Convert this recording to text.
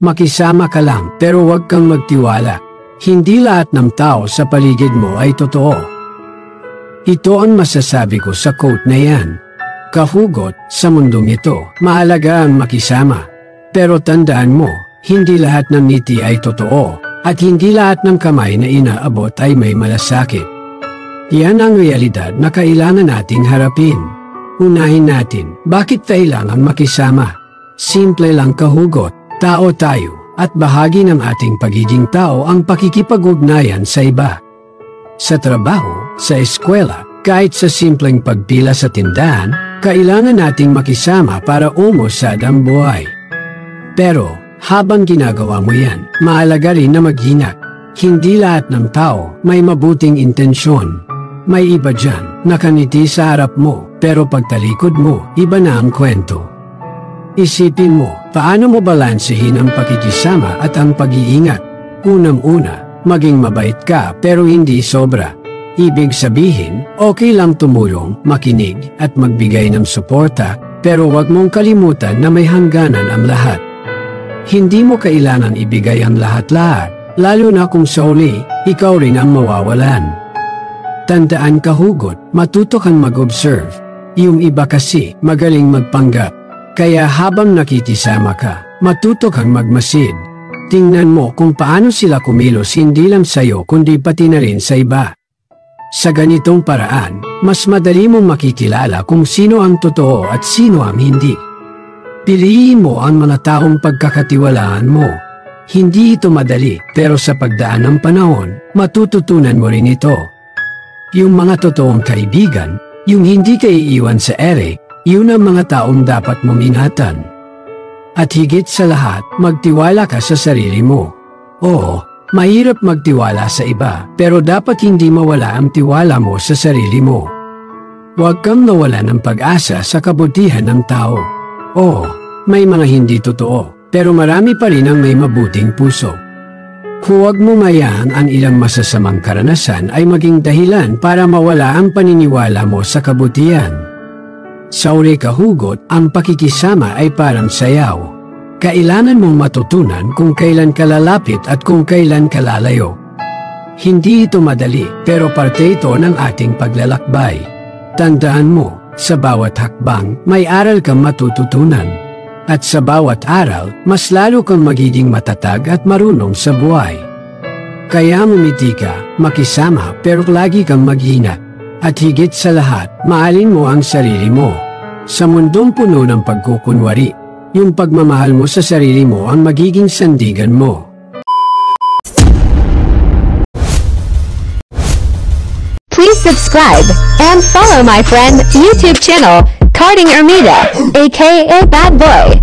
Makisama ka lang pero huwag kang magtiwala. Hindi lahat ng tao sa paligid mo ay totoo. Ito ang masasabi ko sa quote na yan. Kahugot, sa mundong ito, mahalaga ang makisama. Pero tandaan mo, hindi lahat ng ngiti ay totoo, at hindi lahat ng kamay na inaabot ay may malasakit. Yan ang realidad na kailangan nating harapin. Unahin natin, bakit kailangan makisama? Simple lang kahugot, tao tayo, at bahagi ng ating pagiging tao ang pakikipag-ugnayan sa iba. Sa trabaho, sa eskwela, kahit sa simpleng pagpila sa tindahan, kailangan nating makisama para umusad ang buhay. Pero, habang ginagawa mo yan, mahalaga rin na mag-ingat. Hindi lahat ng tao may mabuting intensyon. May iba dyan, nakaniti sa harap mo, pero pagtalikod mo, iba na ang kwento. Isipin mo, paano mo balansehin ang pakikisama at ang pag-iingat? Unang-una, maging mabait ka pero hindi sobra. Ibig sabihin, okay lang tumulong, makinig, at magbigay ng suporta, pero huwag mong kalimutan na may hangganan ang lahat. Hindi mo kailangan ibigay ang lahat-lahat, lalo na kung sa uli, ikaw rin ang mawawalan. Tandaan kahugot, matuto kang mag-observe. Yung iba kasi, magaling magpanggap. Kaya habang nakikisama ka, matuto kang magmasid. Tingnan mo kung paano sila kumilos hindi lang sa'yo kundi pati na rin sa iba. Sa ganitong paraan, mas madali mong makikilala kung sino ang totoo at sino ang hindi. Piliin mo ang mga taong pagkakatiwalaan mo. Hindi ito madali, pero sa pagdaan ng panahon, matututunan mo rin ito. Yung mga totoong kaibigan, yung hindi ka iiwan sa ere, yun ang mga taong dapat mong ingatan. At higit sa lahat, magtiwala ka sa sarili mo. Oo, mahirap magtiwala sa iba, pero dapat hindi mawala ang tiwala mo sa sarili mo. Huwag kang nawala ng pag-asa sa kabutihan ng tao. Oo, may mga hindi totoo, pero marami pa rin ang may mabuting puso. Huwag mo mayaan ang ilang masasamang karanasan ay maging dahilan para mawala ang paniniwala mo sa kabutihan. Sa uli kahugot, ang pakikisama ay parang sayaw. Kailangan mong matutunan kung kailan ka lalapit at kung kailan ka lalayo. Hindi ito madali, pero parte ito ng ating paglalakbay. Tandaan mo, sa bawat hakbang, may aral kang matututunan. At sa bawat aral, mas lalo kang magiging matatag at marunong sa buhay. Kaya mumiti ka, makisama pero lagi kang mag-ingat. At higit sa lahat, mahalin mo ang sarili mo. Sa mundong puno ng pagkukunwari, yung pagmamahal mo sa sarili mo ang magiging sandigan mo. Please subscribe and follow my friend YouTube channel, Carding Ermida, aka Bad Boy.